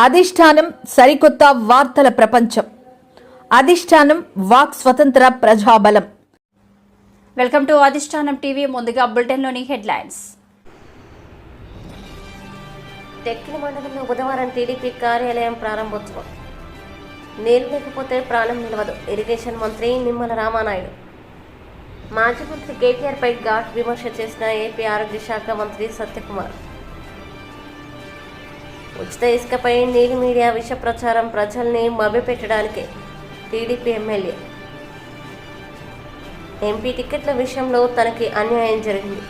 అధిష్టానం సరికొత్త వార్తల ప్రపంచం. అధిష్టానం వాక్ స్వతంత్ర ప్రజాబలం. వెల్కమ్ టు అధిష్టానం టీవీ. ముందుగా బులెటిన్లోని హెడ్లైన్స్. టెక్కలి మండలంలో బుధవారం టీడీపీ కార్యాలయం ప్రారంభోత్సవం. నీరు లేకపోతే ప్రాణం నిలవదు. ఇరిగేషన్ మంత్రి నిమ్మల రామానాయుడు. మాజీ మంత్రి కేటీఆర్పై ఘాట్ విమర్శ చేసిన ఏపీ ఆరోగ్య శాఖ మంత్రి సత్యకుమార్. ఉచిత ఇసుకపై నీలి మీడియా విష ప్రచారం ప్రజల్ని మభ్యపెట్టడానికే టీడీపీ ఎమ్మెల్యే. ఎంపీ టికెట్ల విషయంలో తనకి అన్యాయం జరిగింది.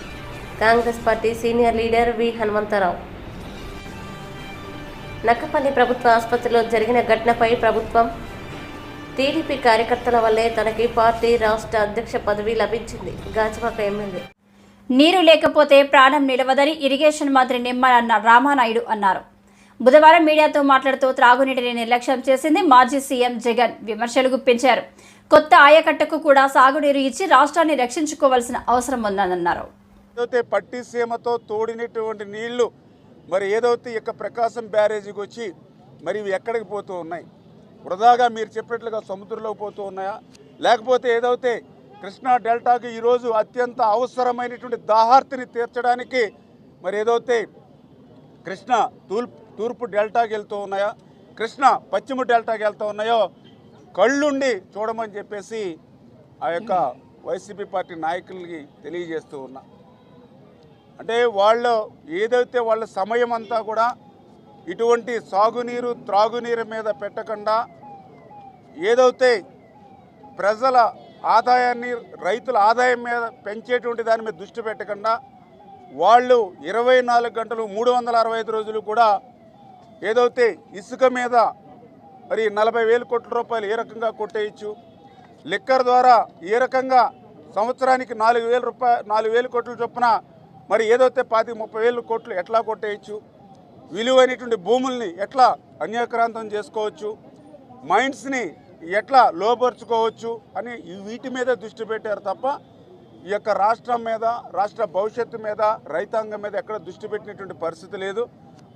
కాంగ్రెస్ పార్టీ సీనియర్ లీడర్ వి హనుమంతరావు. నక్కపల్లి ప్రభుత్వ ఆసుపత్రిలో జరిగిన ఘటనపై ప్రభుత్వం, టీడీపీ కార్యకర్తల వల్లే తనకి పార్టీ రాష్ట్ర అధ్యక్ష పదవి లభించింది. గాజువాక ఎమ్మెల్యే. నీరు లేకపోతే ప్రాణం నిలవదని ఇరిగేషన్ మంత్రి నిమ్మల రామానాయుడు అన్నారు. బుధవారం మీడియాతో మాట్లాడుతూ త్రాగునీటిని నిర్లక్ష్యం చేసింది మాజీ సీఎం జగన్ విమర్శలు గుప్పించారు. కొత్త ఆయకట్టకు కూడా సాగునీరు ఇచ్చి రాష్ట్రాన్ని రక్షించుకోవాల్సిన అవసరం ఉందన్నారు. ఏదైతే పట్టిసీమతో తోడినటువంటి నీళ్లు మరి ఏదైతే ఇక ప్రకాశం బ్యారేజీకి వచ్చి మరి ఇవి ఎక్కడికి పోతూ ఉన్నాయి? వృధాగా మీరు చెప్పినట్లుగా సముద్రంలోకి పోతూ ఉన్నాయా? లేకపోతే ఏదైతే కృష్ణా డెల్టాకి ఈరోజు అత్యంత అవసరమైనటువంటి దాహార్తిని తీర్చడానికి మరి ఏదైతే కృష్ణా తూర్పు డెల్టాకి వెళ్తూ ఉన్నాయో, కృష్ణా పశ్చిమ డెల్టాకి వెళ్తూ ఉన్నాయో కళ్ళుండి చూడమని చెప్పేసి ఆ యొక్క వైసీపీ పార్టీ నాయకులకి తెలియజేస్తూ ఉన్నా. అంటే వాళ్ళు ఏదైతే వాళ్ళ సమయం అంతా కూడా ఇటువంటి సాగునీరు త్రాగునీరు మీద పెట్టకుండా ఏదైతే ప్రజల ఆదాయాన్ని, రైతుల ఆదాయం మీద పెంచేటువంటి దాని మీద దృష్టి పెట్టకుండా వాళ్ళు 24 గంటలు 365 రోజులు కూడా ఏదైతే ఇసుక మీద మరి 40,000 కోట్ల రూపాయలు ఏ రకంగా కొట్టేయచ్చు, లిక్కర్ ద్వారా ఏ రకంగా సంవత్సరానికి 4,000 కోట్ల చొప్పున మరి ఏదైతే 30,000 కోట్లు ఎట్లా కొట్టేయచ్చు, విలువైనటువంటి భూముల్ని ఎట్లా అన్యాక్రాంతం చేసుకోవచ్చు, మైండ్స్ని ఎట్లా లోపరుచుకోవచ్చు అని వీటి మీద దృష్టి పెట్టారు తప్ప ఈ యొక్క రాష్ట్రం మీద, రాష్ట్ర భవిష్యత్తు మీద, రైతాంగం మీద ఎక్కడ దృష్టి పెట్టినటువంటి పరిస్థితి లేదు.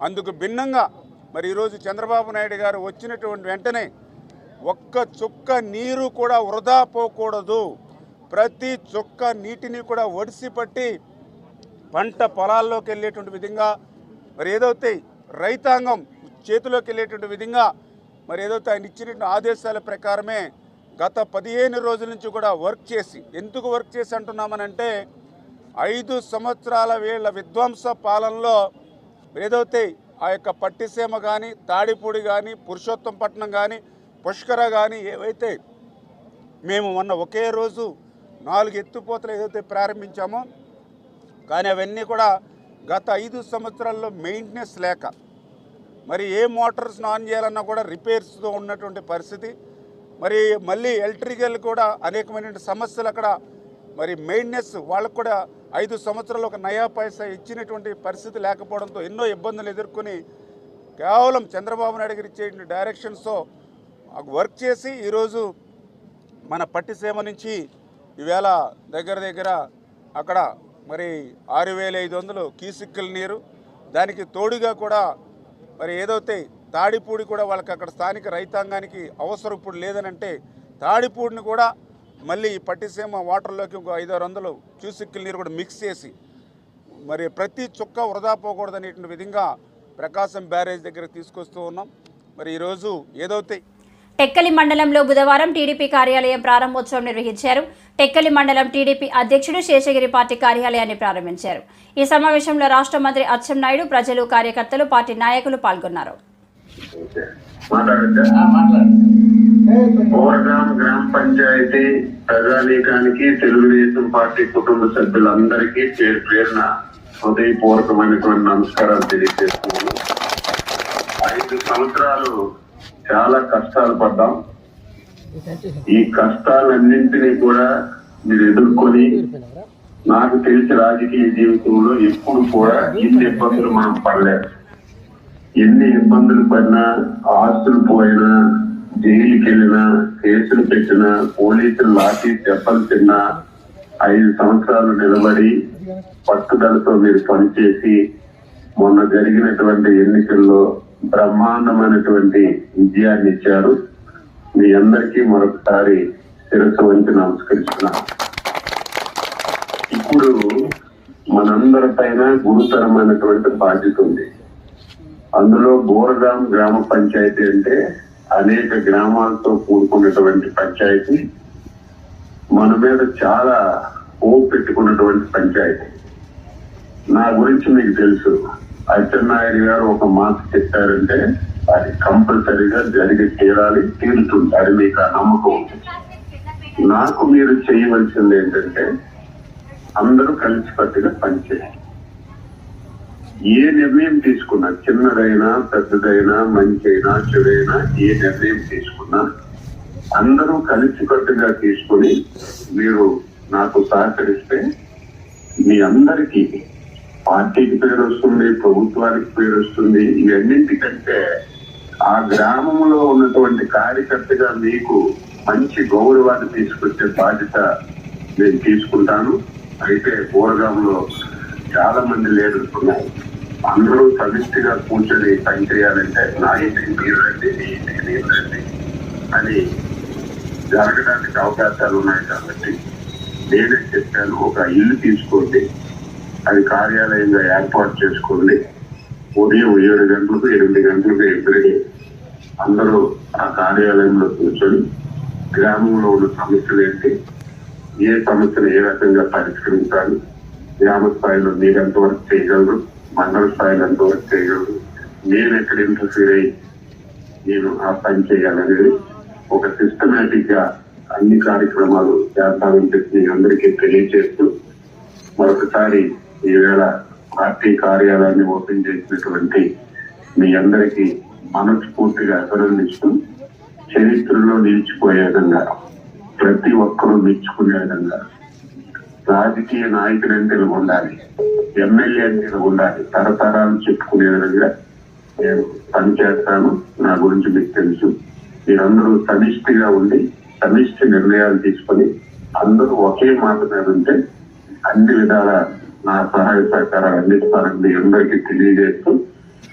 అందుకు భిన్నంగా మరి ఈరోజు చంద్రబాబు నాయుడు గారు వచ్చినటువంటి వెంటనే ఒక్క చుక్క నీరు కూడా వృధా పోకూడదు, ప్రతి చుక్క నీటిని కూడా ఒడిసి పట్టి పంట పొలాల్లోకి వెళ్ళేటువంటి విధంగా మరి ఏదైతే రైతాంగం చేతిలోకి వెళ్ళేటువంటి విధంగా మరి ఏదైతే ఆయన ఇచ్చినటువంటి ఆదేశాల ప్రకారమే గత 15 రోజుల నుంచి కూడా వర్క్ చేసి, ఎందుకు వర్క్ చేసి అంటున్నామనంటే 5 సంవత్సరాల వీళ్ళ విధ్వంస పాలనలో ఏదైతే ఆ యొక్క పట్టిసీమ కానీ, తాడిపూడి కానీ, పురుషోత్తంపట్నం కానీ, పుష్కర కానీ ఏవైతే మేము మొన్న ఒకే రోజు 4 ఎత్తిపోతలు ఏదైతే ప్రారంభించామో కానీ అవన్నీ కూడా గత 5 సంవత్సరాల్లో మెయింటెనెన్స్ లేక మరి ఏ మోటార్స్ ఆన్ చేయాలన్నా కూడా రిపేర్స్తో ఉన్నటువంటి పరిస్థితి. మరి మళ్ళీ ఎలక్ట్రికల్ కూడా అనేకమైన సమస్యలు అక్కడ మరి మెయింటెనెన్స్ వాళ్ళకు కూడా 5 సంవత్సరాలు ఒక నయా పైసా ఇచ్చినటువంటి పరిస్థితి లేకపోవడంతో ఎన్నో ఇబ్బందులు ఎదుర్కొని కేవలం చంద్రబాబు నాయుడు గారు ఇచ్చే డైరెక్షన్స్తో వర్క్ చేసి ఈరోజు మన పట్టిసీమ నుంచి ఈవేళ దగ్గర అక్కడ మరి 6,500 క్యూసెక్కుల నీరు, దానికి తోడుగా కూడా మరి ఏదైతే తాడిపూడి కూడా వాళ్ళకి అక్కడ స్థానిక రైతాంగానికి అవసరం ఇప్పుడు లేదనంటే తాడిపూడిని కూడా మళ్ళీ ఈ పట్టిసీమ వాటర్లోకి ఇంకో 500-600 క్యూసెక్కుల నీరు కూడా మిక్స్ చేసి మరి ప్రతి చుక్క వృధా పోకూడదనేటువంటి విధంగా ప్రకాశం బ్యారేజ్ దగ్గర తీసుకొస్తూ ఉన్నాం. మరి ఈరోజు ఏదైతే టెక్కలి మండలంలో బుధవారం టీడీపీ కార్యాలయం ప్రారంభోత్సవం నిర్వహించారు. టెక్కలి మండలం టీడీపీ అధ్యక్షుడు శేషగిరి పార్టీ కార్యాలయాన్ని ప్రారంభించారు. ఈ సమావేశంలో రాష్ట్ర మంత్రి అచ్చెన్నాయుడు, ప్రజలు, కార్యకర్తలు, పార్టీ నాయకులు పాల్గొన్నారు. గ్రామ పంచాయతీ ప్రజానీకానికి, తెలుగుదేశం పార్టీ కుటుంబ సభ్యులందరికీ పేరు పేరున హృదయపూర్వకమైనటువంటి నమస్కారాలు తెలియజేస్తున్నాను. 5 సంవత్సరాలు చాలా కష్టాలు పడ్డాం. ఈ కష్టాలన్నింటినీ కూడా మీరు ఎదుర్కొని, నాకు తెలిసి రాజకీయ జీవితంలో ఎప్పుడు కూడా ఇన్ని ఇబ్బందులు మనం పడలేదు. ఎన్ని ఇబ్బందులు పడినా, ఆస్తులు పోయినా, జైలుకి వెళ్ళినా, కేసులు పెట్టినా, పోలీసులు లాఠీ దెబ్బలు తిన్నా 5 సంవత్సరాలు నిలబడి పట్టుదలతో మీరు పనిచేసి మొన్న జరిగినటువంటి ఎన్నికల్లో బ్రహ్మాండమైనటువంటి విజయాన్ని ఇచ్చారు. మీ అందరికీ మరొకసారి శిరస్సు వంచి నమస్కరిస్తున్నాను. ఇప్పుడు మనందరిపైన గురుతరమైనటువంటి బాధ్యత ఉంది. అందులో బోరగాం గ్రామ పంచాయతీ అంటే అనేక గ్రామాలతో కూడుకున్నటువంటి పంచాయతీ, మన మీద చాలా ఓపు పెట్టుకున్నటువంటి పంచాయతీ. నా గురించి మీకు తెలుసు. అచ్చెన్నాయుడు గారు ఒక మాట చెప్పారంటే అది కంపల్సరీగా జరిగి తీరుతుంది. అది మీకు ఆ నమ్మకం. నాకు మీరు చేయవలసింది ఏంటంటే అందరూ కలిసికట్టుగా పనిచేయాలి. ఏ నిర్ణయం తీసుకున్నా, చిన్నదైనా పెద్దదైనా, మంచి అయినా చెడైనా, ఏ నిర్ణయం తీసుకున్నా అందరూ కలిసికట్టుగా తీసుకుని మీరు నాకు సహకరిస్తే మీ అందరికీ పార్టీకి పేరు వస్తుంది, ప్రభుత్వానికి పేరు వస్తుంది. ఇవన్నింటికంటే ఆ గ్రామంలో ఉన్నటువంటి కార్యకర్తగా మీకు మంచి గౌరవాన్ని తీసుకొచ్చే బాధ్యత నేను తీసుకుంటాను. అయితే బోరగాంలో చాలా మంది లీడర్స్ ఉన్నారు. అందరూ సమిష్టిగా కూర్చొని పనిచేయాలంటే నా ఇంటికి మీరు రండి, మీ ఇంటికి నేను రండి అని జరగడానికి అవకాశాలు ఉన్నాయి. కాబట్టి నేనే చెప్పాను, ఒక ఇల్లు తీసుకోండి, అది కార్యాలయంగా ఏర్పాటు చేసుకోండి. ఉదయం 7 గంటలకు 8 గంటలకు ఎదురుగా అందరూ ఆ కార్యాలయంలో కూర్చొని గ్రామంలో ఉన్న సమస్యలు ఏంటి, ఏ సమస్యను ఏ రకంగా పరిష్కరించాలి, గ్రామ స్థాయిలో మీరు ఎంతవరకు చేయగలరు, మండల స్థాయిలో ఎంతవరకు చేయగలరు, నేను ఎక్కడ ఇంటర్ఫీర్ అయ్యి నేను ఆ పని చేయాలనేది ఒక సిస్టమేటిక్ గా అన్ని కార్యక్రమాలు చేస్తామని చెప్పి మీ అందరికీ తెలియజేస్తూ మరొకసారి ఈవేళ పార్టీ కార్యాలయాన్ని ఓపెన్ చేసినటువంటి మీ అందరికీ మనస్ఫూర్తిగా అభినందిస్తూ చరిత్రలో నిలిచిపోయే విధంగా, ప్రతి ఒక్కరూ మెచ్చుకునే విధంగా రాజకీయ నాయకుడు అంటే ఉండాలి, ఎమ్మెల్యే అంటే ఉండాలి, తరతరాలు చెప్పుకునే విధంగా నేను పనిచేస్తాను. నా గురించి మీకు తెలుసు. మీరందరూ సమిష్టిగా ఉండి సమిష్టి నిర్ణయాలు తీసుకొని అందరూ ఒకే మాట మీద ఉంటే అన్ని విధాల నా సహాయ సహకారాలు అందిస్తానని మీ అందరికీ తెలియజేస్తూ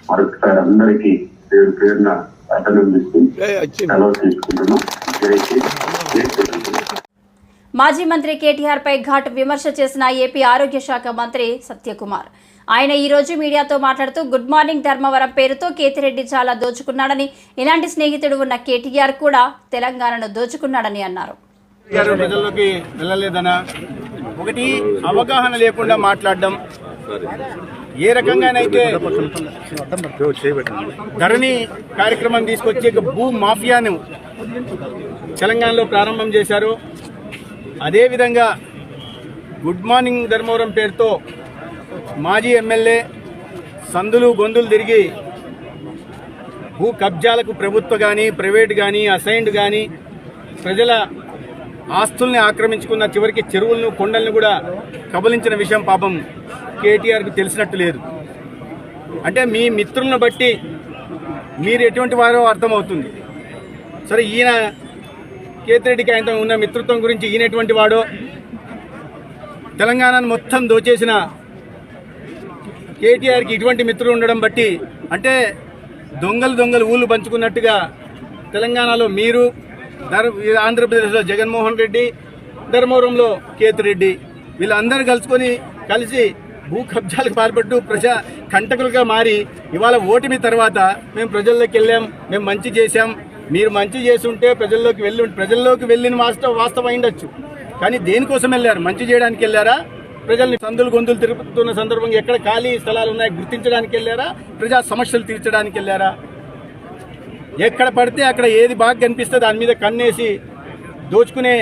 మరొకసారి అందరికీ పేరు పేరున అభినందిస్తూ సెలవు తీసుకుంటున్నాం. మాజీ మంత్రి కేటీఆర్ పై ఘాటు విమర్శ చేసిన ఏపీ ఆరోగ్య శాఖ మంత్రి సత్యకుమార్. ఆయన ఈ రోజు మీడియాతో మాట్లాడుతూ గుడ్ మార్నింగ్ ధర్మవరం పేరుతో కేతిరెడ్డి చాలా దోచుకున్నాడని, ఇలాంటి స్నేహితుడు ఉన్న కేటీఆర్ కూడా తెలంగాణను దోచుకున్నాడని అన్నారు. ప్రజల్లోకి వెళ్ళలేదనా, ఒకటి అవగాహన లేకుండా మాట్లాడడం, ఏ రకంగానైతే ధరణి కార్యక్రమం తీసుకొచ్చి భూ మాఫియాను తెలంగాణలో ప్రారంభం చేశారు. అదేవిధంగా గుడ్ మార్నింగ్ ధర్మవరం పేరుతో మాజీ ఎమ్మెల్యే సందులు గొంతులు తిరిగి భూ కబ్జాలకు ప్రభుత్వ కానీ ప్రైవేట్ కానీ అసైన్డ్ కానీ ప్రజల ఆస్తుల్ని ఆక్రమించుకున్న, చివరికి చెరువులను కొండలను కూడా కబలించిన విషయం పాపం కేటీఆర్కి తెలిసినట్టు లేదు. అంటే మీ మిత్రులను బట్టి మీరు ఎటువంటి వారో అర్థమవుతుంది. సరే, ఈయన కేతిరెడ్డికి ఆయనతో ఉన్న మిత్రత్వం గురించి ఈయన ఎటువంటి వాడో, తెలంగాణను మొత్తం దోచేసిన కేటీఆర్కి ఇటువంటి మిత్రులు ఉండడం బట్టి, అంటే దొంగలు ఊళ్ళు పంచుకున్నట్టుగా తెలంగాణలో మీరు, ఆంధ్రప్రదేశ్లో జగన్మోహన్ రెడ్డి, ధర్మవరంలో కేతిరెడ్డి, వీళ్ళందరూ కలిసి భూ కబ్జాలకు పాల్పడుతూ ప్రజా కంటకులుగా మారి ఇవాళ ఓటమి తర్వాత మేము ప్రజల్లోకి వెళ్ళాం, మేము మంచి చేశాం, మీరు మంచి చేస్తుంటే ప్రజల్లోకి వెళ్ళిన వాస్తవం అయిండొచ్చు. కానీ దేనికోసం వెళ్ళారు? మంచి చేయడానికి వెళ్ళారా? ప్రజల్ని సందులు గొంతులు తిరుగుతున్న సందర్భంగా ఎక్కడ ఖాళీ స్థలాలు ఉన్నాయి గుర్తించడానికి వెళ్ళారా? ప్రజా సమస్యలు తీర్చడానికి వెళ్ళారా? ఎక్కడ పడితే అక్కడ ఏది బాగా కనిపిస్తే దాని మీద కన్నేసి దోచుకునే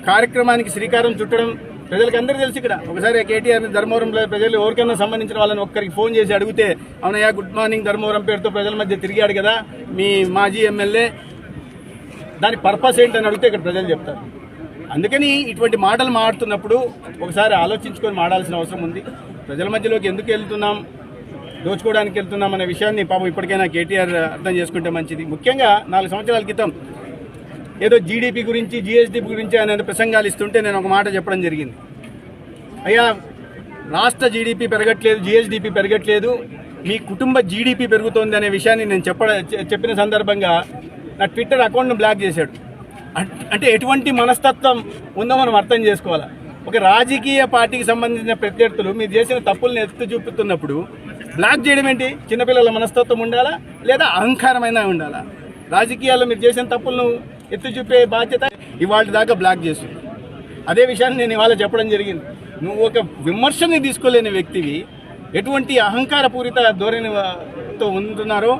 కార్యక్రమానికి శ్రీకారం చుట్టడం ప్రజలకు అందరూ తెలుసు. ఇక్కడ ఒకసారి కేటీఆర్ ధర్మవరంలో ప్రజలు ఎవరికైనా సంబంధించిన వాళ్ళని ఒక్కరికి ఫోన్ చేసి అడిగితే, అవునయ్యా గుడ్ మార్నింగ్ ధర్మవరం పేరుతో ప్రజల మధ్య తిరిగాడు కదా మీ మాజీ ఎమ్మెల్యే, దాని పర్పస్ ఏంటని అడిగితే ఇక్కడ ప్రజలు చెప్తారు. అందుకని ఇటువంటి మాటలు మాట్లాడుతున్నప్పుడు ఒకసారి ఆలోచించుకొని మాట్లాడాల్సిన అవసరం ఉంది. ప్రజల మధ్యలోకి ఎందుకు వెళ్తున్నాం, దోచుకోవడానికి వెళ్తున్నాం అనే విషయాన్ని పాపం ఇప్పటికైనా కేటీఆర్ అర్థం చేసుకుంటే మంచిది. ముఖ్యంగా 4 సంవత్సరాల క్రితం ఏదో జీడీపీ గురించి జీఎస్డీ గురించి ఆయన ప్రసంగాలు ఇస్తుంటే నేను ఒక మాట చెప్పడం జరిగింది. అయ్యా, రాష్ట్ర జీడీపీ పెరగట్లేదు, జీఎస్డీపీ పెరగట్లేదు, మీ కుటుంబ జీడిపి పెరుగుతోంది అనే విషయాన్ని నేను చెప్పిన సందర్భంగా నా ట్విట్టర్ అకౌంట్ను బ్లాక్ చేశాడు. అంటే ఎటువంటి మనస్తత్వం ఉందో మనం అర్థం చేసుకోవాలి. ఒక రాజకీయ పార్టీకి సంబంధించిన ప్రత్యర్థులు మీరు చేసిన తప్పులను ఎత్తి చూపుతున్నప్పుడు బ్లాక్ చేయడం ఏంటి? చిన్నపిల్లల మనస్తత్వం ఉండాలా లేదా అహంకారమైన ఉండాలా? రాజకీయాల్లో మీరు చేసిన తప్పులను ఎత్తి చూపే బాధ్యత ఇవాళ దాకా బ్లాక్ చేస్తుంది. అదే విషయాన్ని నేను ఇవాళ చెప్పడం జరిగింది. నువ్వు ఒక విమర్శని తీసుకోలేని వ్యక్తివి, ఎటువంటి అహంకారపూరిత ధోరణితో ఉంటున్నారో,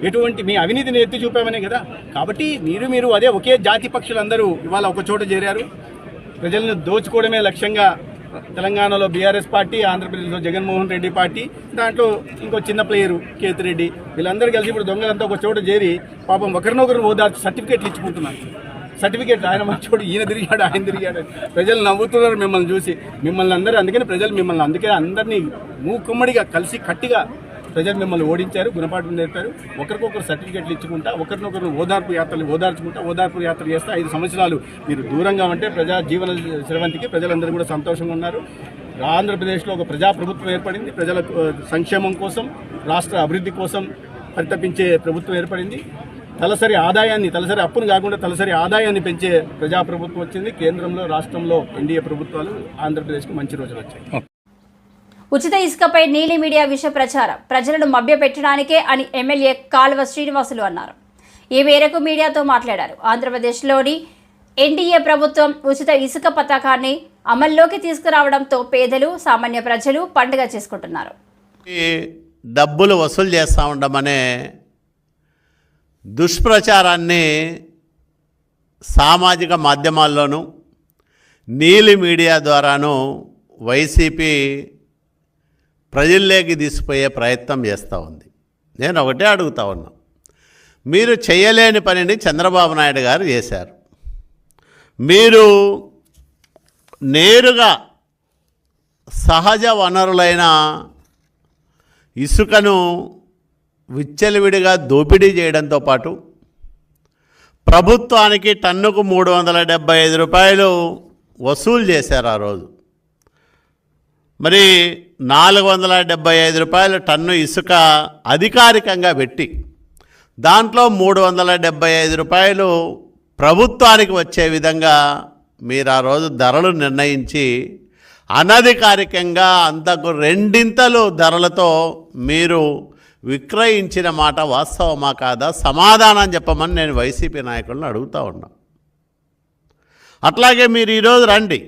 ఎటువంటి మీ అవినీతిని ఎత్తి చూపామనే కదా. కాబట్టి మీరు అదే ఒకే జాతి పక్షులందరూ ఇవాళ ఒక చోట చేరారు. ప్రజలను దోచుకోవడమే లక్ష్యంగా తెలంగాణలో బీఆర్ఎస్ పార్టీ, ఆంధ్రప్రదేశ్లో జగన్మోహన్ రెడ్డి పార్టీ, దాంట్లో ఇంకో చిన్న ప్లేయరు కేతిరెడ్డి, వీళ్ళందరూ కలిసి ఇప్పుడు దొంగలంతా ఒక చోట చేరి పాపం ఒకరినొకరు ఓదార్చి సర్టిఫికేట్లు ఇచ్చుకుంటున్నారు. సర్టిఫికేట్ ఆయన మంచోడు, ఈయన తిరిగాడు, ఆయన తిరిగాడు. ప్రజలు నవ్వుతున్నారు మిమ్మల్ని చూసి. మిమ్మల్ని అందరూ అందుకని ప్రజలు మిమ్మల్ని అందరినీ మూకుమ్మడిగా కలిసి కట్టిగా ప్రజలు మిమ్మల్ని ఓడించారు, గుణపాఠం నేర్పారు. ఒకరికొకరు సర్టిఫికేట్లు ఇచ్చుకుంటా, ఒకరినొకరు ఓదార్పు యాత్ర చేస్తే 5 సంవత్సరాలు మీరు దూరంగా ఉంటే ప్రజా జీవన స్రవంతికి ప్రజలందరూ కూడా సంతోషంగా ఉన్నారు. ఆంధ్రప్రదేశ్లో ఒక ప్రజాప్రభుత్వం ఏర్పడింది. ప్రజల సంక్షేమం కోసం, రాష్ట్ర అభివృద్ధి కోసం పరితపించే ప్రభుత్వం ఏర్పడింది. తలసరి అప్పును కాకుండా తలసరి ఆదాయాన్ని పెంచే ప్రజాప్రభుత్వం వచ్చింది. కేంద్రంలో, రాష్ట్రంలో ఎన్డీఏ ప్రభుత్వాలు. ఆంధ్రప్రదేశ్కు మంచి రోజులు వచ్చాయి. ఉచిత ఇసుకపై నీలి మీడియా విష ప్రచారం ప్రజలను మభ్యపెట్టడానికే అని ఎమ్మెల్యే కాల్వ శ్రీనివాసులు అన్నారు. ఈ మేరకు మీడియాతో మాట్లాడారు. ఆంధ్రప్రదేశ్లోని ఎన్డీఏ ప్రభుత్వం ఉచిత ఇసుక పథకాన్ని అమల్లోకి తీసుకురావడంతో పేదలు, సామాన్య ప్రజలు పండుగ చేసుకుంటున్నారు. డబ్బులు వసూలు చేస్తూ ఉండమనే దుష్ప్రచారాన్ని సామాజిక మాధ్యమాల్లోనూ నీలి మీడియా ద్వారాను వైసీపీ ప్రజల్లోకి తీసుకుపోయే ప్రయత్నం చేస్తూ ఉంది. నేను ఒకటే అడుగుతా ఉన్నా, మీరు చేయలేని పనిని చంద్రబాబు నాయుడు గారు చేశారు. మీరు నేరుగా సహజ వనరులైన ఇసుకను విచ్చలవిడిగా దోపిడీ చేయడంతో పాటు ప్రభుత్వానికి టన్నుకు 375 రూపాయలు వసూలు చేశారు. ఆ రోజు మరి 475 రూపాయల టన్ను ఇసుక అధికారికంగా పెట్టి దాంట్లో 375 రూపాయలు ప్రభుత్వానికి వచ్చే విధంగా మీరు ఆ రోజు ధరలు నిర్ణయించి అనధికారికంగా అంతకు 2 ధరలతో మీరు విక్రయించిన మాట వాస్తవమా కాదా? సమాధానం చెప్పమని నేను వైసీపీ నాయకులను అడుగుతూ ఉన్నా. అట్లాగే మీరు ఈరోజు రండి,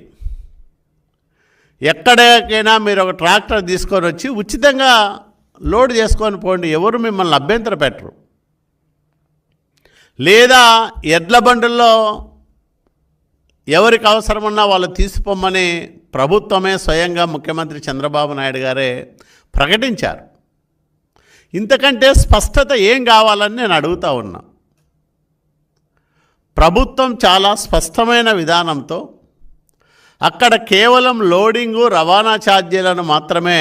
ఎక్కడికైనా మీరు ఒక ట్రాక్టర్ తీసుకొని వచ్చి ఉచితంగా లోడ్ చేసుకొని పోండి, ఎవరు మిమ్మల్ని అభ్యంతర పెట్టరు. లేదా ఎడ్ల బండుల్లో ఎవరికి అవసరమన్నా వాళ్ళు తీసిపోమని ప్రభుత్వమే స్వయంగా ముఖ్యమంత్రి చంద్రబాబు నాయుడు గారే ప్రకటించారు. ఇంతకంటే స్పష్టత ఏం కావాలని నేను అడుగుతూ ఉన్నా. ప్రభుత్వం చాలా స్పష్టమైన విధానంతో అక్కడ కేవలం లోడింగు, రవాణా ఛార్జీలను మాత్రమే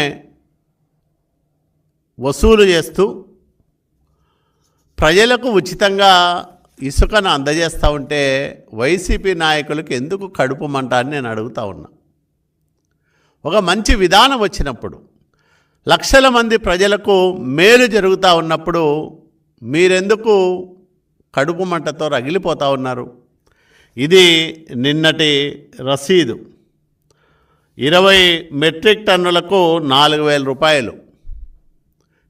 వసూలు చేస్తూ ప్రజలకు ఉచితంగా ఇసుకను అందజేస్తూ ఉంటే వైసీపీ నాయకులకు ఎందుకు కడుపు మంట అని నేను అడుగుతూ ఉన్నా. ఒక మంచి విధానం వచ్చినప్పుడు, లక్షల మంది ప్రజలకు మేలు జరుగుతూ ఉన్నప్పుడు మీరెందుకు కడుపు మంటతో రగిలిపోతూ ఉన్నారు? ఇది నిన్నటి రసీదు. 20 మెట్రిక్ టన్నులకు 4,000 రూపాయలు.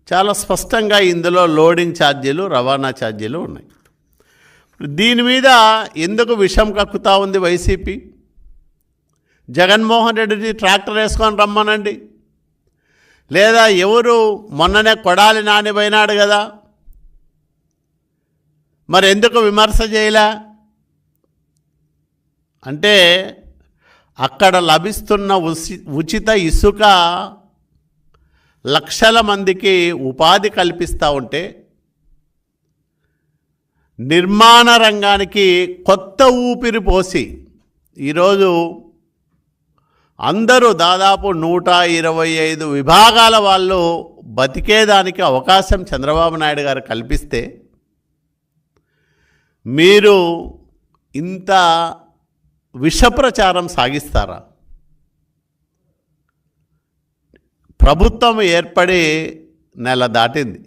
చాలా స్పష్టంగా ఇందులో లోడింగ్ ఛార్జీలు, రవాణా ఛార్జీలు ఉన్నాయి. దీని మీద ఎందుకు విషం కక్కుతా ఉంది వైసీపీ? జగన్మోహన్ రెడ్డిని ట్రాక్టర్ వేసుకొని రమ్మనండి. లేదా ఎవరు మొన్ననే కొడాలి నాని పోయినాడు కదా, మరి ఎందుకు విమర్శ చేయలే? అంటే అక్కడ లభిస్తున్న ఉచిత ఇసుక లక్షల మందికి ఉపాధి కల్పిస్తూ ఉంటే నిర్మాణ రంగానికి కొత్త ఊపిరి పోసి ఈరోజు అందరూ దాదాపు 125 విభాగాల వాళ్ళు బతికేదానికి అవకాశం చంద్రబాబు నాయుడు గారు కల్పిస్తే మీరు ఇంత విషప్రచారం సాగిస్తారా? ప్రభుత్వం ఏర్పడి నెల దాటింది.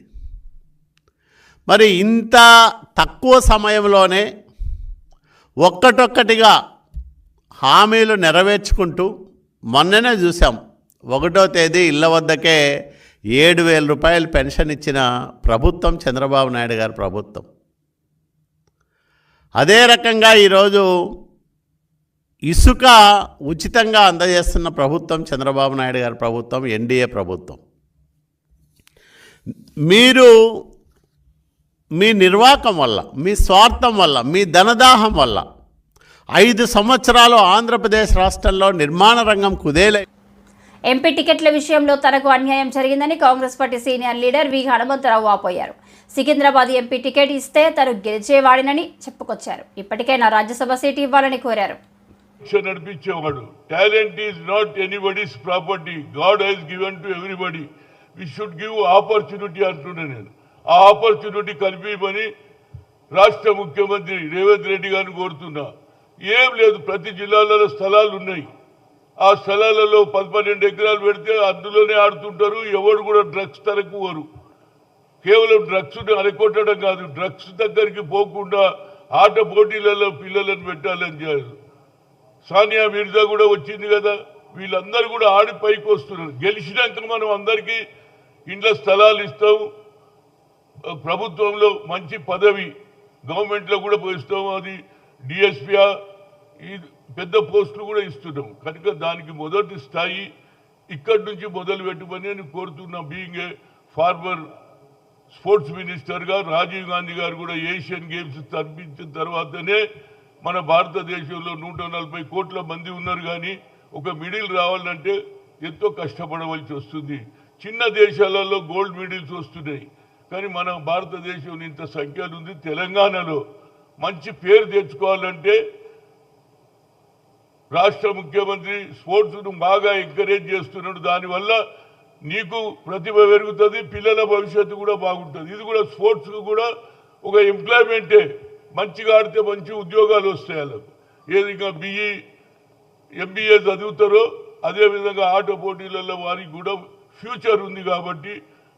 మరి ఇంత తక్కువ సమయంలోనే ఒక్కటొక్కటిగా హామీలు నెరవేర్చుకుంటూ మొన్ననే చూసాం, 1వ తేదీ ఇళ్ల వద్దకే 7,000 రూపాయలు పెన్షన్ ఇచ్చిన ప్రభుత్వం చంద్రబాబు నాయుడు గారి ప్రభుత్వం. అదే రకంగా ఈరోజు ఇసుక ఉచితంగా అందజేస్తున్న ప్రభుత్వం చంద్రబాబు నాయుడు గారి ప్రభుత్వం, ఎన్డీఏ ప్రభుత్వం. మీరు మీ నిర్వాకం వల్ల, మీ స్వార్థం వల్ల, మీ ధనదాహం వల్ల 5 సంవత్సరాలు ఆంధ్రప్రదేశ్ రాష్ట్రంలో నిర్మాణ రంగం కుదేలై. ఎంపీ టికెట్ల విషయంలో తనకు అన్యాయం జరిగిందని కాంగ్రెస్ పార్టీ సీనియర్ లీడర్ వి హనుమంతరావు వాపోయారు. సికింద్రాబాద్ ఎంపీ టికెట్ ఇస్తే తను గెలిచేవాడినని చెప్పుకొచ్చారు. ఇప్పటికైనా రాజ్యసభ సీటు ఇవ్వాలని కోరారు. నడిపించేవాడు. Talent is not anybody's property, God has given to everybody. We should give opportunity అంటున్నా నేను. ఆ ఆపర్చునిటీ కల్పించమని రాష్ట్ర ముఖ్యమంత్రి రేవంత్ రెడ్డి గారిని కోరుతున్నా. ఏం లేదు, ప్రతి జిల్లాలలో స్థలాలు ఉన్నాయి. ఆ స్థలాలలో 10-12 ఎకరాలు పెడితే అందులోనే ఆడుతుంటారు. ఎవరు కూడా డ్రగ్స్ తరకువరు. కేవలం డ్రగ్స్ను అరకొట్టడం కాదు, డ్రగ్స్ దగ్గరికి పోకుండా ఆట పోటీలలో పిల్లలను పెట్టాలని చేయాలి. సానియా మిర్జా కూడా వచ్చింది కదా, వీళ్ళందరూ కూడా ఆడి పైకి వస్తున్నారు. గెలిచినాక మనం అందరికీ ఇండ్ల స్థలాలు ఇస్తాం, ప్రభుత్వంలో మంచి పదవి గవర్నమెంట్లో కూడా ఇస్తాం, అది డిఎస్పీఆ ఈ పెద్ద పోస్టులు కూడా ఇస్తున్నాం. కనుక దానికి మొదటి స్థాయి ఇక్కడి నుంచి మొదలు పెట్టమని నేను కోరుతున్నా. బీయింగ్ ఏ ఫార్మర్ స్పోర్ట్స్ మినిస్టర్గా రాజీవ్ గాంధీ గారు కూడా ఏషియన్ గేమ్స్ తప్పించిన తర్వాతనే మన భారతదేశంలో 140 కోట్ల మంది ఉన్నారు. కానీ ఒక మిడిల్ రావాలంటే ఎంతో కష్టపడవలసి వస్తుంది. చిన్న దేశాలలో గోల్డ్ మెడల్స్ వస్తున్నాయి, కానీ మన భారతదేశంలో ఇంత సంఖ్యలు ఉంది. తెలంగాణలో మంచి పేరు తెచ్చుకోవాలంటే రాష్ట్ర ముఖ్యమంత్రి స్పోర్ట్స్ను బాగా ఎంకరేజ్ చేస్తున్నాడు. దానివల్ల నీకు ప్రతిభ పెరుగుతుంది, పిల్లల భవిష్యత్తు కూడా బాగుంటుంది. ఇది కూడా స్పోర్ట్స్కు కూడా ఒక ఎంప్లాయ్మెంటే. మంచిగా ఆడితే మంచి ఉద్యోగాలు వస్తాయి వాళ్ళకు. ఏదిగా BE MBA చదువుతారో అదేవిధంగా ఆట పోటీలలో వారికి కూడా ఫ్యూచర్ ఉంది. కాబట్టి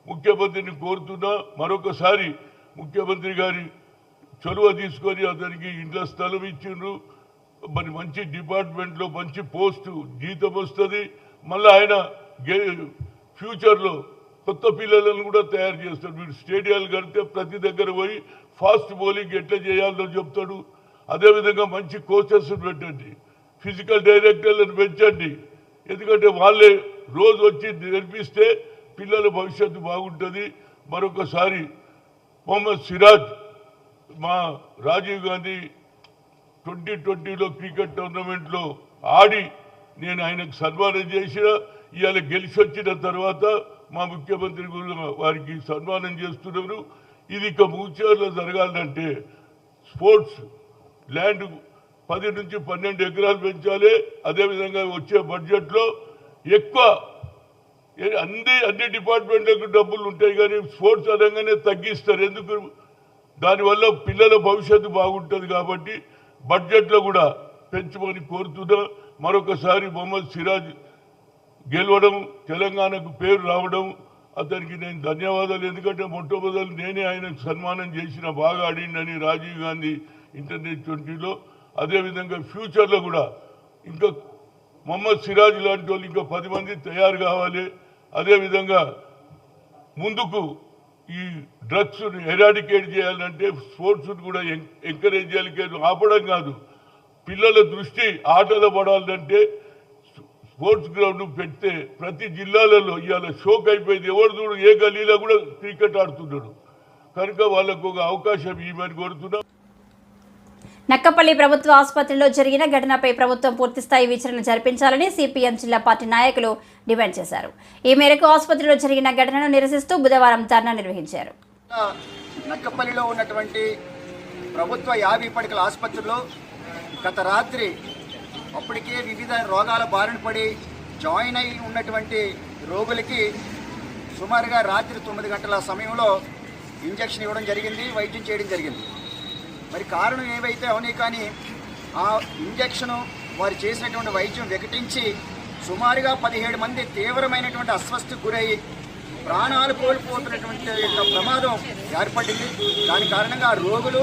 ముఖ్యమంత్రిని కోరుతున్నా, మరొకసారి ముఖ్యమంత్రి గారి చొరవ తీసుకొని అతనికి ఇంట్లో స్థలం ఇచ్చిండ్రు. మరి మంచి డిపార్ట్మెంట్లో మంచి పోస్టు, జీతం వస్తుంది. మళ్ళీ ఆయన ఫ్యూచర్లో కొత్త పిల్లలను కూడా తయారు చేస్తాడు. వీడు స్టేడియాలు కడితే ప్రతి దగ్గర పోయి ఫాస్ట్ బౌలింగ్ ఎట్లా చేయాలో చెప్తాడు. అదేవిధంగా మంచి కోచెస్ పెట్టండి, ఫిజికల్ డైరెక్టర్లను పెంచండి. ఎందుకంటే వాళ్ళే రోజు వచ్చి నేర్పిస్తే పిల్లల భవిష్యత్తు బాగుంటుంది. మరొకసారి మొహమ్మద్ సిరాజ్, మా రాజీవ్ గాంధీ 2020లో క్రికెట్ టోర్నమెంట్లో ఆడి నేను ఆయనకు సన్మానం చేసిన. ఇవాళ గెలిచి వచ్చిన తర్వాత మా ముఖ్యమంత్రి వారికి సన్మానం చేస్తున్నారు. ఇది ఇక ఫ్యూచర్లో జరగాలంటే స్పోర్ట్స్ ల్యాండ్ 10 నుంచి 12 ఎకరాలు పెంచాలి. అదేవిధంగా వచ్చే బడ్జెట్లో ఎక్కువ అన్ని డిపార్ట్మెంట్లకు డబ్బులు ఉంటాయి, కానీ స్పోర్ట్స్ అనగానే తగ్గిస్తారు. ఎందుకు? దానివల్ల పిల్లల భవిష్యత్తు బాగుంటుంది. కాబట్టి బడ్జెట్లో కూడా పెంచమని కోరుతున్నా. మరొకసారి మొహమ్మద్ సిరాజ్ గెలవడం, తెలంగాణకు పేరు రావడం అతనికి నేను ధన్యవాదాలు. ఎందుకంటే మొట్టమొదటి నేనే ఆయనకు సన్మానం చేసిన, బాగా ఆడిండని రాజీవ్ గాంధీ ఇంటర్20లో. అదేవిధంగా ఫ్యూచర్లో కూడా ఇంకా మొహమ్మద్ సిరాజ్ లాంటి వాళ్ళు ఇంకా 10 మంది తయారు కావాలి. అదేవిధంగా ముందుకు ఈ డ్రగ్స్ను ఎరాడికేట్ చేయాలంటే స్పోర్ట్స్ను కూడా ఎంకరేజ్ చేయాలి, ఆపడం కాదు. పిల్లల దృష్టి ఆటలో పడాలంటే స్పోర్ట్స్ గ్రౌండ్ పెడితే ప్రతి జిల్లాలలో ఇవాళ షోక్ అయిపోయింది. ఎవరు చూడు ఏ గల్లీలో కూడా క్రికెట్ ఆడుతున్నాడు. కనుక వాళ్ళకు ఒక అవకాశం ఇవ్వమని కోరుతున్నాం. నక్కపల్లి ప్రభుత్వ ఆసుపత్రిలో జరిగిన ఘటనపై ప్రభుత్వం పూర్తిస్థాయి విచారణ జరిపించాలని సిపిఎం జిల్లా పార్టీ నాయకులు డిమాండ్ చేశారు. ఈ మేరకు ఆసుపత్రిలో జరిగిన ఘటనను నిరసిస్తూ బుధవారం ధర్నా నిర్వహించారు. నక్కపల్లిలో ఉన్నటువంటి ప్రభుత్వ 50 పడకల ఆసుపత్రిలో గత రాత్రి అప్పటికే వివిధ రోగాల బారిన పడి జాయిన్ అయి ఉన్నటువంటి రోగులకి సుమారుగా రాత్రి 9 గంటల సమయంలో ఇంజక్షన్ ఇవ్వడం జరిగింది, వైద్యం చేయడం జరిగింది. మరి కారణం ఏవైతే అవునే కానీ ఆ ఇంజక్షను వారు చేసినటువంటి వైద్యం వికటించి సుమారుగా 17 మంది తీవ్రమైనటువంటి అస్వస్థకు గురై ప్రాణాలు కోల్పోతున్నటువంటి యొక్క ప్రమాదం ఏర్పడింది. దాని కారణంగా రోగుల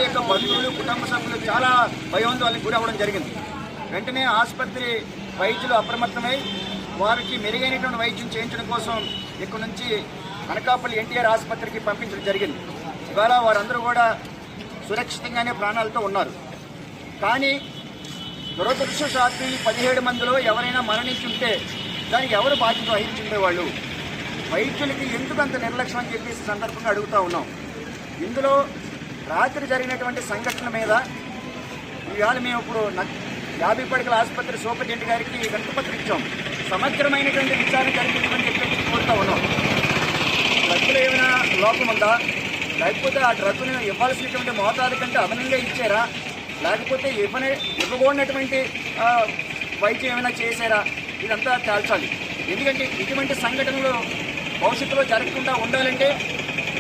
యొక్క బంధువులు, కుటుంబ సభ్యులు చాలా భయోందోళనకు గురి అవ్వడం జరిగింది. వెంటనే ఆసుపత్రి వైద్యులు అప్రమత్తమై వారికి మెరుగైనటువంటి వైద్యం చేయించడం కోసం ఇక్కడ నుంచి అనకాపల్లి ఎన్టీఆర్ ఆసుపత్రికి పంపించడం జరిగింది. ఇవాళ వారందరూ కూడా సురక్షితంగానే ప్రాణాలతో ఉన్నారు. కానీ దురదృష్టశాత్తు 17 మందిలో ఎవరైనా మరణించి ఉంటే దానికి ఎవరు బాధ్యత వహించుండేవాళ్ళు? వైద్యులకి ఎందుకు అంత నిర్లక్ష్యం అని చెప్పేసి సందర్భంగా అడుగుతూ ఉన్నాం. ఇందులో రాత్రి జరిగినటువంటి సంఘటన మీద ఇవాళ మేము ఇప్పుడు 50 పడకల ఆసుపత్రి సూపరింటెండెంట్ గారికి వినతిపత్రం ఇచ్చాం. సమగ్రమైనటువంటి విచారణ జరిపించమని చెప్పేసి కోరుతూ ఉన్నాం. డ్రగ్గులు ఏమైనా లోపం ఉందా, లేకపోతే ఆ డ్రగ్గును ఇవ్వాల్సినటువంటి మోతాదు కంటే అదనంగా ఇచ్చారా, లేకపోతే ఇవ్వకూడనటువంటి వైద్యం ఏమైనా చేశారా, ఇదంతా తేల్చాలి. ఎందుకంటే ఇటువంటి సంఘటనలు భవిష్యత్తులో జరగకుండా ఉండాలంటే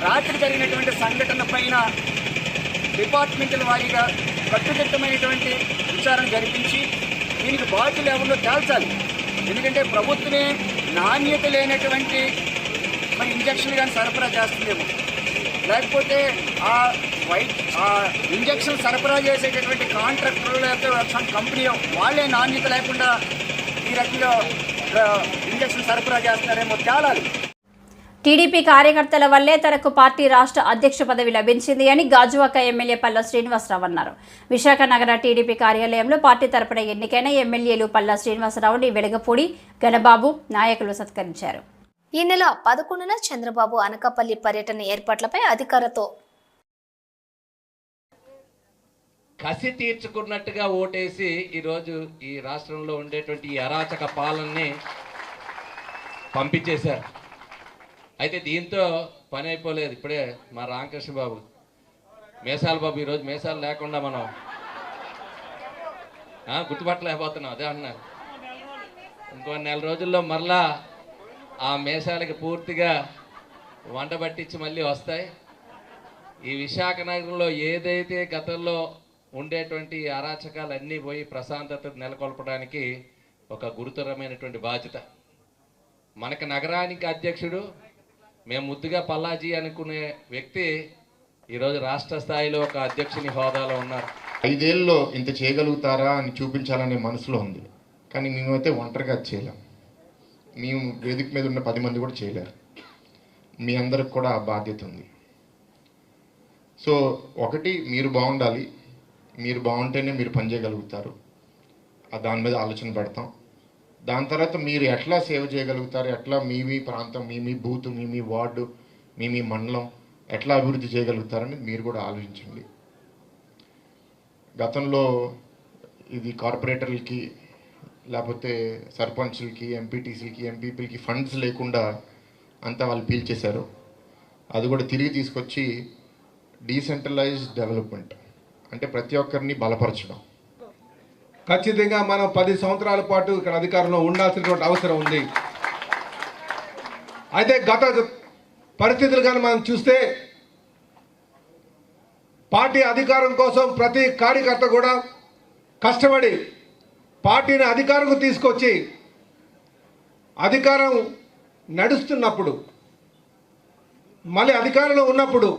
రాత్రి జరిగినటువంటి సంఘటన పైన డిపార్ట్మెంట్ల వారీగా కట్టుదిట్టమైనటువంటి విచారణ జరిపించి దీనికి బాధ్యులు ఎవరిలో తేల్చాలి. ఎందుకంటే ప్రభుత్వమే నాణ్యత లేనటువంటి మరి ఇంజక్షన్ కానీ సరఫరా చేస్తుందేమో, లేకపోతే ఆ ఇంజక్షన్ సరఫరా చేసేటటువంటి కాంట్రాక్టర్లు లేకపోతే కంపెనీ వాళ్ళే నాణ్యత లేకుండా ఈ రకంగా ఇంజక్షన్ సరఫరా చేస్తారేమో తేలాలి. టీడీపీ కార్యకర్తల వల్లే తనకు పార్టీ రాష్ట్ర అధ్యక్ష పదవి లభించింది అని గాజువాక ఎమ్మెల్యే పల్లా శ్రీనివాసరావు అన్నారు. విశాఖ నగర టీడీపీ కార్యాలయంలో పార్టీ తరపున ఎన్నికైన ఎమ్మెల్యేలు పల్లా శ్రీనివాసరావుని వెలగపూడి, గణబాబు నాయకులు సత్కరించారు. ఈ నెల 11న చంద్రబాబు అనకాపల్లి పర్యటన ఏర్పాట్లపై అధికారులతో కసి తీర్చుకున్నట్టుగా ఓటేసి ఈరోజు ఈ రాష్ట్రంలో ఉండేటువంటి ఈ అరాచక పాలనని పంపించేశారు. అయితే దీంతో పని అయిపోలేదు. ఇప్పుడే మా రామకృష్ణ బాబు, మేసాల బాబు, ఈరోజు మేసాలు లేకుండా మనం గుర్తుపట్టలేకపోతున్నాం. అదే అన్నారు, ఇంకో నెల రోజుల్లో మరలా ఆ మేసాలకి పూర్తిగా వంట పట్టించి మళ్ళీ వస్తాయి. ఈ విశాఖ నగరంలో ఏదైతే గతంలో ఉండేటువంటి అరాచకాలన్నీ పోయి ప్రశాంతత నెలకొల్పడానికి ఒక గురుతరమైనటువంటి బాధ్యత. మనకి నగరానికి అధ్యక్షుడు, మేము ముద్దుగా పల్లాజీ అనుకునే వ్యక్తి ఈరోజు రాష్ట్ర స్థాయిలో ఒక అధ్యక్షుని హోదాలో ఉన్నారు. 5 ఏళ్ళలో ఇంత చేయగలుగుతారా అని చూపించాలనే మనసులో ఉంది. కానీ మేమైతే ఒంటరిగా చేయలేం. మేము వేదిక మీద ఉన్న 10 మంది కూడా చేయలేరు. మీ అందరికి కూడా ఆ బాధ్యత ఉంది. సో ఒకటి, మీరు బాగుండాలి. మీరు బాగుంటేనే మీరు పనిచేయగలుగుతారు. దాని మీద ఆలోచన పెడతాం. దాని తర్వాత మీరు ఎట్లా సేవ చేయగలుగుతారు, ఎట్లా మీ ప్రాంతం, మీ బూత్, మీ వార్డు, మీ మండలం ఎట్లా అభివృద్ధి చేయగలుగుతారని మీరు కూడా ఆలోచించండి. గతంలో ఇది కార్పొరేటర్లకి లేకపోతే సర్పంచ్లకి, ఎంపీటీసీలకి, ఎంపీపీలకి ఫండ్స్ లేకుండా అంతా వాళ్ళు పీల్చేశారు. అది కూడా తిరిగి తీసుకొచ్చి డీసెంట్రలైజ్డ్ డెవలప్మెంట్ అంటే ప్రతి ఒక్కరిని బలపరచడం. ఖచ్చితంగా మనం 10 సంవత్సరాల పాటు ఇక్కడ అధికారంలో ఉండాల్సినటువంటి అవసరం ఉంది. అయితే గత పరిస్థితులు కానీ మనం చూస్తే పార్టీ అధికారం కోసం ప్రతి కార్యకర్త కూడా కష్టపడి పార్టీని అధికారంకు తీసుకొచ్చి అధికారం నడుస్తున్నప్పుడు మళ్ళీ అధికారంలో ఉన్నప్పుడు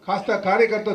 కాస్త కార్యకర్త